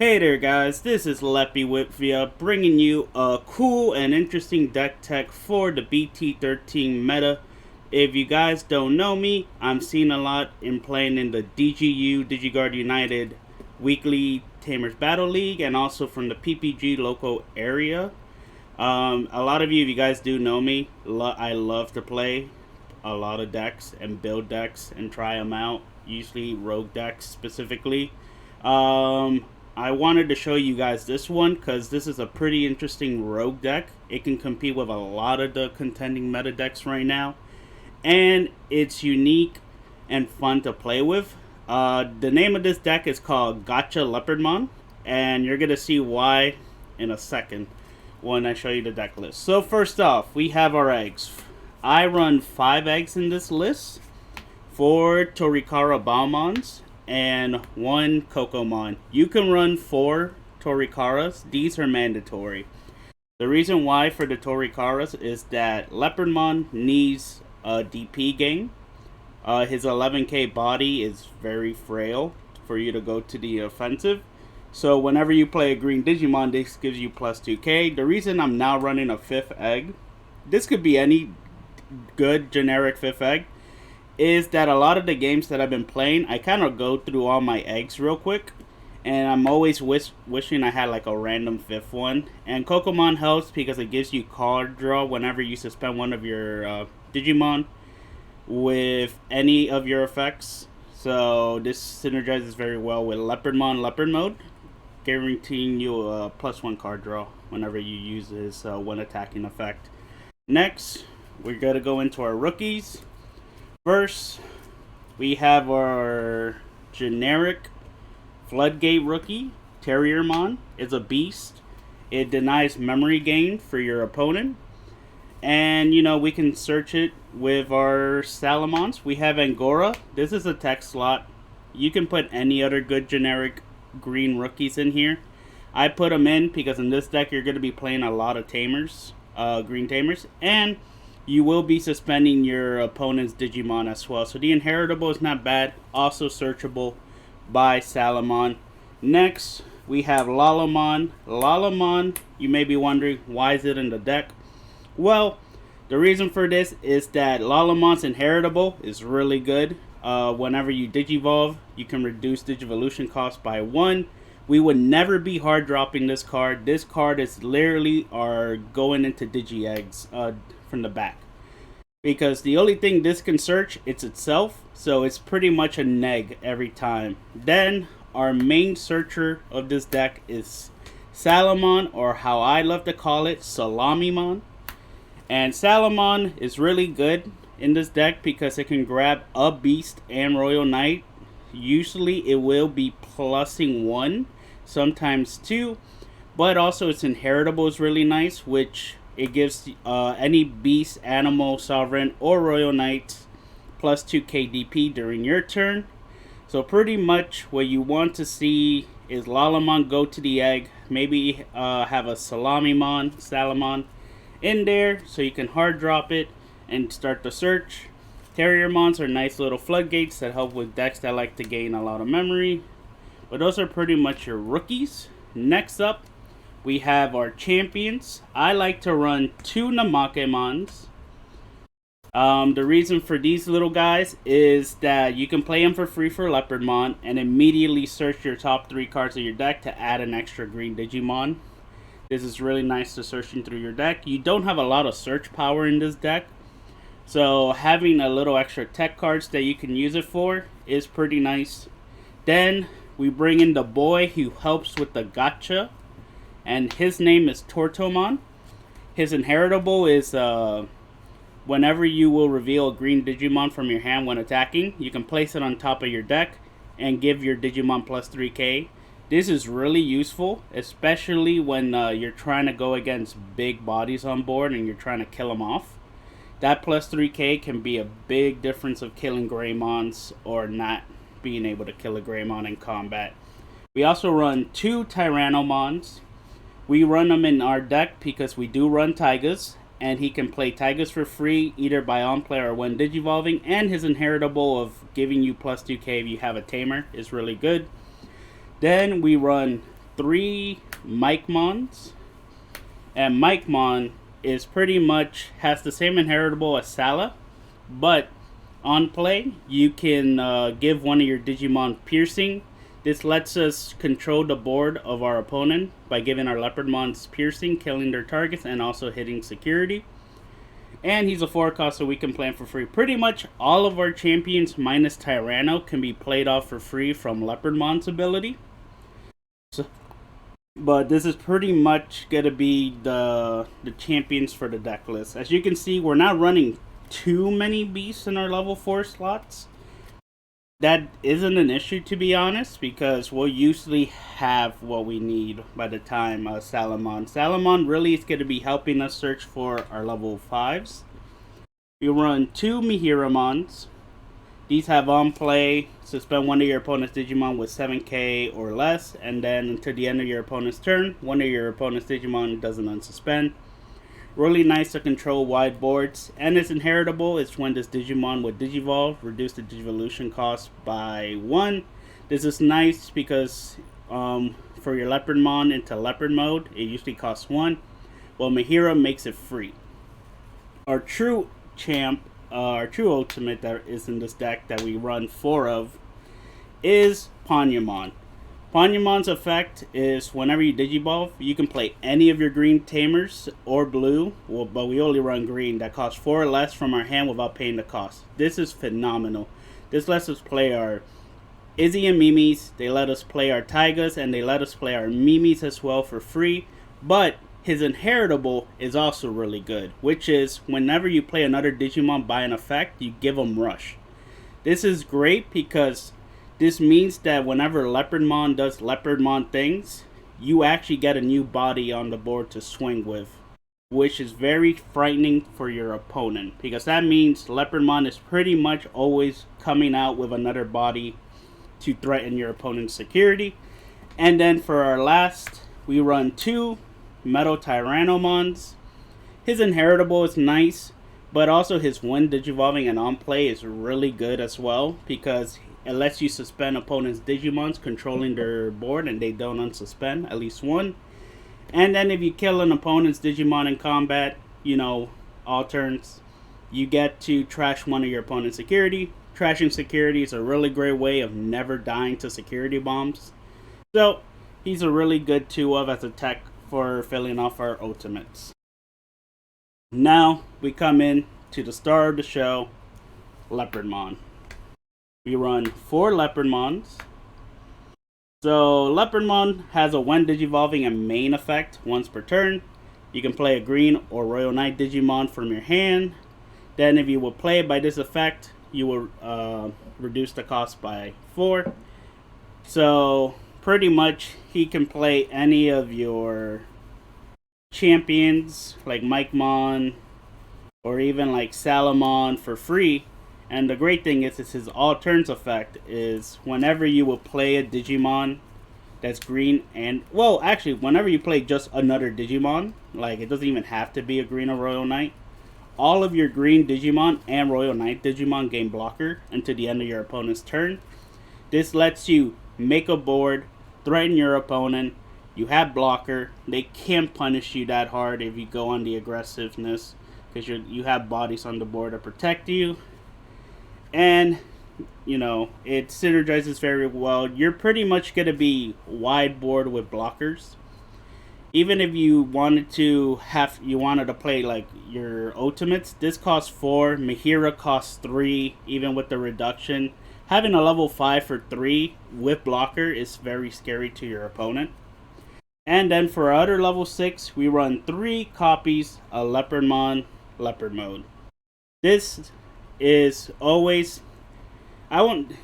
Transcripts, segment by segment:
Hey there guys, this is Leppy Whitvia bringing you a cool and interesting deck tech for the BT13 meta. If you guys don't know me, I'm seen a lot in playing in the DGU, DigiGuard United weekly Tamers Battle League, and also from the PPG local area. A lot of you, if you guys do know me, I love to play a lot of decks and build decks and try them out, usually rogue decks specifically. I wanted to show you guys this one because this is a pretty interesting rogue deck. It can compete with a lot of the contending meta decks right now, and it's unique and fun to play with. The name of this deck is called GACHA Leopardmon, and you're gonna see why in a second when I show you the deck list. So first off, we have our eggs. I run 5 eggs in this list, 4 Torikara Balmons, and 1 Kokomon. You can run 4 Torikaras. These are mandatory. The reason why for the Torikaras is that Leopardmon needs a DP game. His 11k body is very frail for you to go to the offensive. So whenever you play a green Digimon, this gives you plus 2k. The reason I'm now running a 5th egg, this could be any good generic 5th egg, is that a lot of the games that I've been playing, I kind of go through all my eggs real quick, and I'm always wishing I had like a random 5th one. And Kokomon helps because it gives you card draw whenever you suspend one of your Digimon with any of your effects. So this synergizes very well with Leopardmon Leopard mode, guaranteeing you a +1 card draw whenever you use this one attacking effect. Next, we're going to go into our rookies. First, we have our generic Floodgate rookie, Terriermon. It's a beast. It denies memory gain for your opponent. And, we can search it with our Salamons. We have Angora. This is a tech slot. You can put any other good generic green rookies in here. I put them in because in this deck you're going to be playing a lot of Tamers, green Tamers. And you will be suspending your opponent's Digimon as well. So the inheritable is not bad. Also searchable by Salamon. Next, we have Lalamon. Lalamon, you may be wondering, why is it in the deck? Well, the reason for this is that Lalamon's inheritable is really good. Whenever you Digivolve, you can reduce Digivolution cost by 1. We would never be hard dropping this card. This card is literally our going into Digi Eggs from the back, because the only thing this can search it's itself, so it's pretty much a neg every time. Then our main searcher of this deck is Salamon, or how I love to call it, Salamimon. And Salamon is really good in this deck because it can grab a beast and Royal Knight. Usually it will be plussing 1, sometimes 2, but also its inheritable is really nice, which it gives any beast, animal, sovereign, or Royal Knight plus 2 KDP during your turn. So pretty much what you want to see is Lalamon go to the egg. Maybe have a Salamon in there so you can hard drop it and start the search. Terriermons are nice little floodgates that help with decks that like to gain a lot of memory. But those are pretty much your rookies. Next up, we have our champions. I like to run 2 Namakemons. The reason for these little guys is that you can play them for free for Leopardmon and immediately search your top 3 cards of your deck to add an extra green Digimon. This is really nice to searching through your deck. You don't have a lot of search power in this deck, so having a little extra tech cards that you can use it for is pretty nice. Then we bring in the boy who helps with the gacha, and his name is Tortomon. His inheritable is whenever you will reveal a green Digimon from your hand when attacking, you can place it on top of your deck and give your Digimon plus 3k. This is really useful, especially when you're trying to go against big bodies on board and you're trying to kill them off. That plus 3k can be a big difference of killing Greymons or not being able to kill a Greymon in combat. We also run 2 Tyrannomons. We run them in our deck because we do run Taigas, and he can play Taigas for free either by on play or when Digivolving, and his inheritable of giving you plus 2k if you have a Tamer is really good. Then we run 3 Micmons. And Micmon is pretty much has the same inheritable as Sala, but on play you can give one of your Digimon piercing. This lets us control the board of our opponent by giving our Leopardmons piercing, killing their targets, and also hitting security. And he's a 4 cost, so we can play him for free. Pretty much all of our champions minus Tyranno can be played off for free from Leopardmon's ability. But this is pretty much going to be the champions for the deck list. As you can see, we're not running too many beasts in our level 4 slots. That isn't an issue, to be honest, because we'll usually have what we need by the time Salamon really is going to be helping us search for our level 5s. We run 2 Mihiramons. These have on play, suspend one of your opponent's Digimon with 7k or less, and then until the end of your opponent's turn, one of your opponent's Digimon doesn't unsuspend. Really nice to control wide boards, and its inheritable is when this Digimon would Digivolve, reduce the Digivolution cost by 1. This is nice because for your Leopardmon into Leopard mode, it usually costs 1, while Mihira makes it free. Our true champ, our true ultimate that is in this deck that we run 4 of is Ponyamon. Ponyamon's effect is whenever you Digivolve, you can play any of your green tamers or blue, but we only run green, that costs 4 or less from our hand without paying the cost. This is phenomenal. This lets us play our Izzy and Mimis, they let us play our Taigas, and they let us play our Mimis as well for free. But his inheritable is also really good, which is whenever you play another Digimon by an effect, you give them Rush. This is great because this means that whenever Leopardmon does Leopardmon things, you actually get a new body on the board to swing with, which is very frightening for your opponent, because that means Leopardmon is pretty much always coming out with another body to threaten your opponent's security. And then for our last, we run 2 Metal Tyrannomons. His inheritable is nice, but also his when Digivolving and on play is really good as well, because it lets you suspend opponents' Digimons controlling their board and they don't unsuspend, at least 1. And then if you kill an opponent's Digimon in combat, you know, all turns, you get to trash one of your opponent's security. Trashing security is a really great way of never dying to security bombs. So, he's a really good 2 of as a tech for filling off our ultimates. Now, we come in to the star of the show, Leopardmon. We run 4 Leopardmons. So Leopardmon has a when Digivolving and main effect once per turn. You can play a green or Royal Knight Digimon from your hand. Then if you will play by this effect, you will reduce the cost by 4. So pretty much he can play any of your champions like Micmon or even like Salamon for free. And the great thing is his all turns effect is whenever you will play a Digimon that's green, and well, actually whenever you play just another Digimon, like it doesn't even have to be a green or Royal Knight, all of your green Digimon and Royal Knight Digimon gain blocker until the end of your opponent's turn. This lets you make a board, threaten your opponent, you have blocker, they can't punish you that hard if you go on the aggressiveness, because you have bodies on the board to protect you. And, you know, it synergizes very well. You're pretty much going to be wide board with blockers. Even if you wanted to play like your ultimates, this costs 4. Mihira costs 3, even with the reduction. Having a level 5 for 3 with blocker is very scary to your opponent. And then for our other level 6, we run 3 copies of Leopardmon Leopard mode. This is always,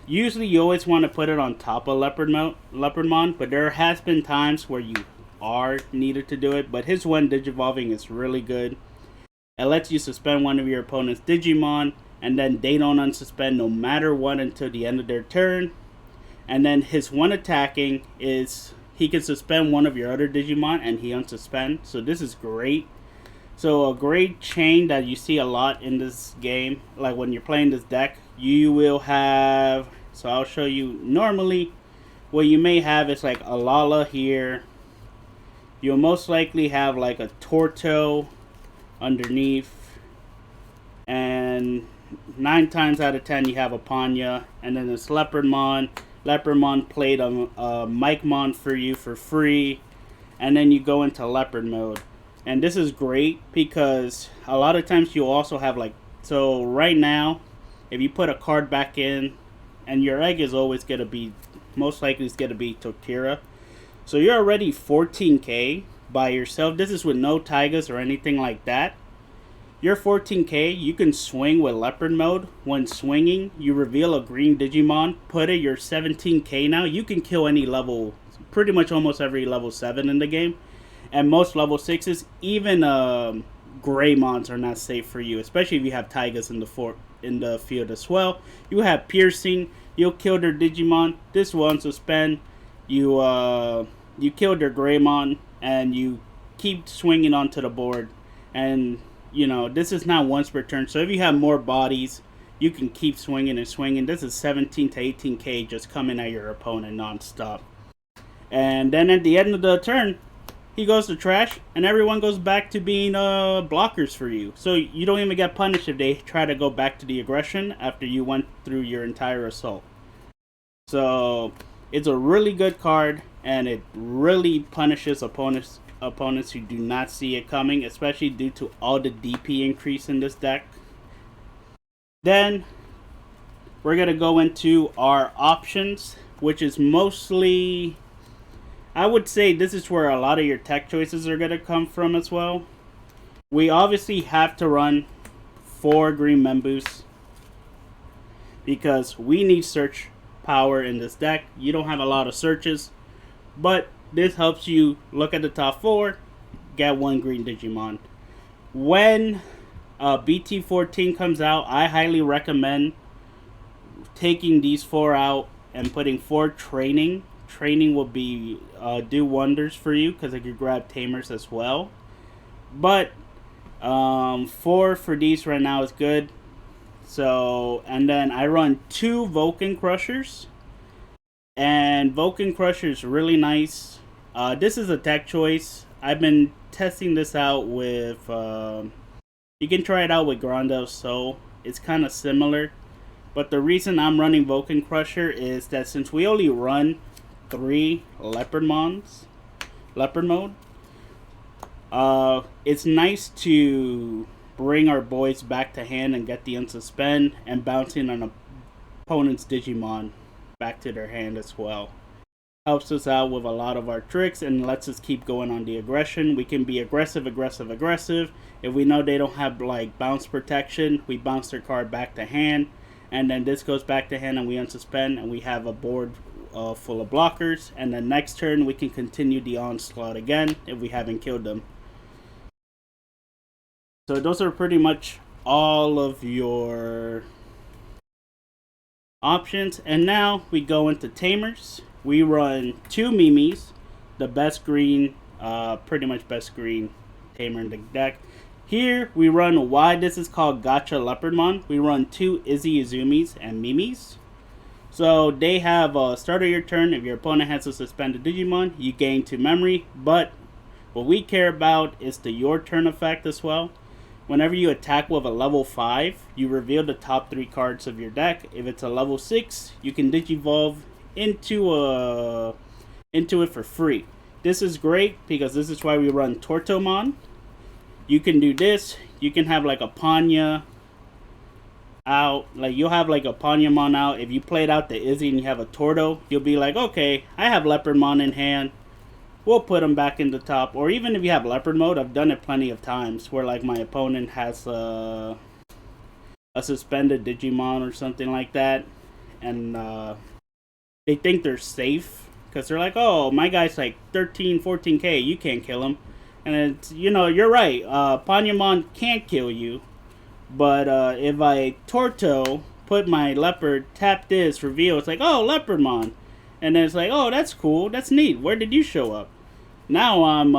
usually you always want to put it on top of Leopardmon, but there has been times where you are needed to do it. But his when Digivolving is really good. It lets you suspend one of your opponent's Digimon, and then they don't unsuspend no matter what until the end of their turn. And then his one attacking is he can suspend one of your other Digimon and he unsuspend. So this is great. So a great chain that you see a lot in this game, like when you're playing this deck, you will have, so I'll show you, normally what you may have is like a Lala here. You'll most likely have like a Torto underneath, and 9 times out of 10 you have a Panya, and then this Leopardmon. Leopardmon played a Micmon for you for free, and then you go into Leopard mode. And this is great because a lot of times you also have like, so right now, if you put a card back in, and your egg is always going to be, most likely it's going to be Totira. So you're already 14k by yourself. This is with no Taigas or anything like that. You're 14k, you can swing with Leopard mode. When swinging, you reveal a green Digimon, put it, you're 17k now. You can kill any level, pretty much almost every level 7 in the game. And most level 6s, even Greymons are not safe for you, especially if you have Taigas in the field as well. You have Piercing, you'll kill their Digimon. This one suspend, you kill their Greymon, and you keep swinging onto the board. And you know, this is not once per turn, so if you have more bodies, you can keep swinging and swinging. This is 17 to 18k just coming at your opponent non-stop. And then at the end of the turn, he goes to trash, and everyone goes back to being blockers for you. So you don't even get punished if they try to go back to the aggression after you went through your entire assault. So it's a really good card, and it really punishes opponents who do not see it coming, especially due to all the DP increase in this deck. Then we're going to go into our options, which is mostly, I would say this is where a lot of your tech choices are going to come from as well. We obviously have to run 4 green Membus because we need search power in this deck. You don't have a lot of searches, but this helps you look at the top 4, get 1 green Digimon. When BT14 comes out, I highly recommend taking these 4 out and putting 4 training. Training will be do wonders for you because it could grab tamers as well. But 4 for these right now is good. So, and then I run 2 Vulcan Crushers. And Vulcan Crusher is really nice. This is a tech choice. I've been testing this out with, you can try it out with Grandel, so it's kind of similar. But the reason I'm running Vulcan Crusher is that since we only run 3 Leopard mode, it's nice to bring our boys back to hand and get the unsuspend and bouncing an opponent's Digimon back to their hand as well. Helps us out with a lot of our tricks and lets us keep going on the aggression. We can be aggressive. If we know they don't have like bounce protection, we bounce their card back to hand, and then this goes back to hand and we unsuspend, and we have a board full of blockers, and then next turn we can continue the onslaught again if we haven't killed them. So those are pretty much all of your options. And now we go into tamers. We run 2 Mimis, the best green, pretty much best green tamer in the deck. Here we run, why this is called GACHA Leopardmon, we run 2 Izzy Izumis and Mimis. So they have start of your turn, if your opponent has a suspended Digimon, you gain 2 memory. But what we care about is the your turn effect as well. Whenever you attack with a level 5, you reveal the top 3 cards of your deck. If it's a level 6, you can Digivolve into it for free. This is great because this is why we run Tortomon. You can do this. You can have like a Panya out. Like you'll have like a Panyamon out. If you played out the Izzy and you have a Torto, you'll be like, okay, I have Leopardmon in hand. We'll put them back in the top. Or even if you have Leopard mode, I've done it plenty of times where like my opponent has a suspended Digimon or something like that, and they think they're safe because they're like, oh, my guy's like 13, 14k, you can't kill him. And it's, you know, you're right, Panyamon can't kill you, but if I Torto, put my Leopard, tap this, reveal, it's like, oh, Leopardmon. And then it's like, oh, that's cool, that's neat, where did you show up? Now I'm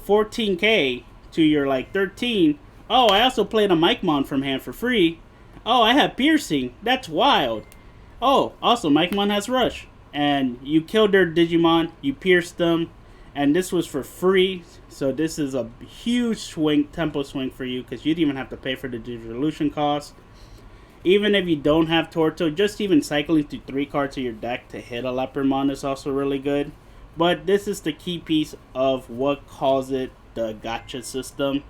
14k to your like 13. Oh, I also played a Micmon from hand for free. Oh, I have Piercing, that's wild. Oh, also Micmon has Rush. and you killed their Digimon, you pierced them, and this was for free. So this is a huge swing, tempo swing for you, because you didn't even have to pay for the digivolution cost. Even if you don't have Torto, just even cycling through 3 cards of your deck to hit a Leopardmon is also really good. But this is the key piece of what calls it the gacha system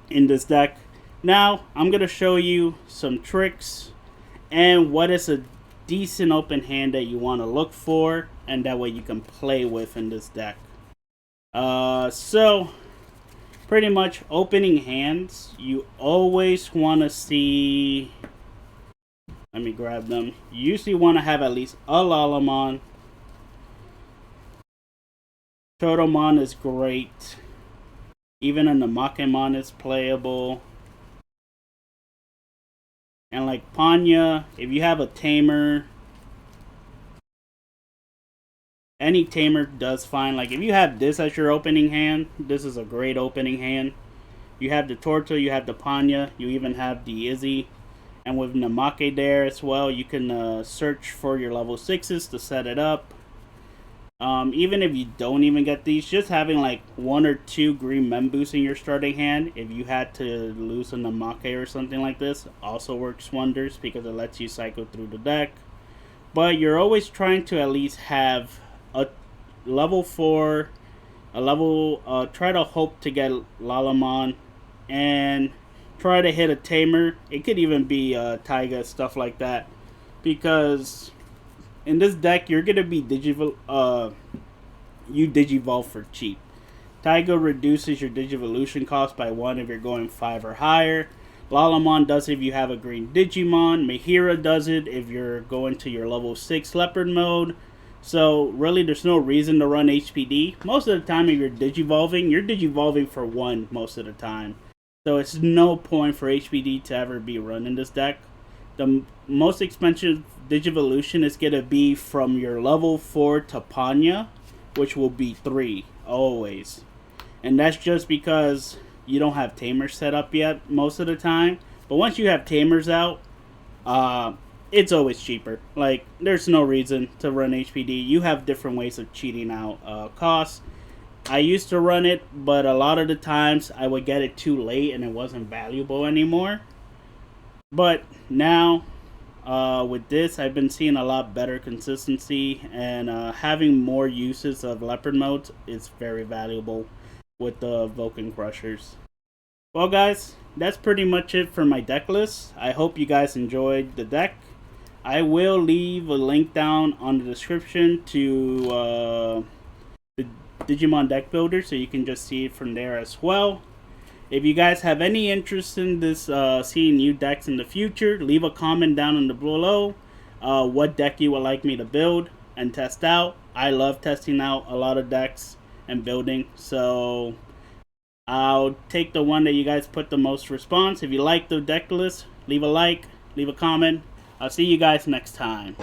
in this deck. Now, I'm going to show you some tricks and what is a decent open hand that you want to look for, and that way you can play with in this deck. So pretty much opening hands, you always want to see, let me grab them. You usually want to have at least a Lalamon. Totemon is great. Even a Namakemon is playable. And like Panya, if you have a tamer, any tamer does fine. Like if you have this as your opening hand, this is a great opening hand. You have the Torto, you have the Panya, you even have the Izzy. And with Namake there as well, you can search for your level 6s to set it up. Even if you don't even get these, just having like 1 or 2 green Memboosts in your starting hand, if you had to lose a Namake or something like this, also works wonders because it lets you cycle through the deck. But you're always trying to at least have a level 4, try to hope to get Lalamon, and try to hit a tamer. It could even be Taiga, stuff like that, because in this deck you're gonna be digivolve for cheap. Taiga reduces your digivolution cost by 1 if you're going 5 or higher. Lalamon does it if you have a green Digimon. Mihira does it if you're going to your level 6 Leopard mode. So really there's no reason to run HPD. Most of the time if you're digivolving for 1 most of the time. So it's no point for HPD to ever be run in this deck. The most expensive digivolution is going to be from your level 4 to Panya, which will be 3 always. And that's just because you don't have tamers set up yet most of the time. But once you have tamers out, it's always cheaper. Like, there's no reason to run HPD. You have different ways of cheating out costs. I used to run it, but a lot of the times I would get it too late and it wasn't valuable anymore. But now, with this, I've been seeing a lot better consistency, and having more uses of Leopard modes is very valuable with the Vulcan Crushers. Well guys, that's pretty much it for my deck list. I hope you guys enjoyed the deck. I will leave a link down on the description to the Digimon deck builder, so you can just see it from there as well. If you guys have any interest in this, seeing new decks in the future, leave a comment down in the below what deck you would like me to build and test out. I love testing out a lot of decks and building, so I'll take the one that you guys put the most response. If you like the deck list, leave a like, leave a comment. I'll see you guys next time.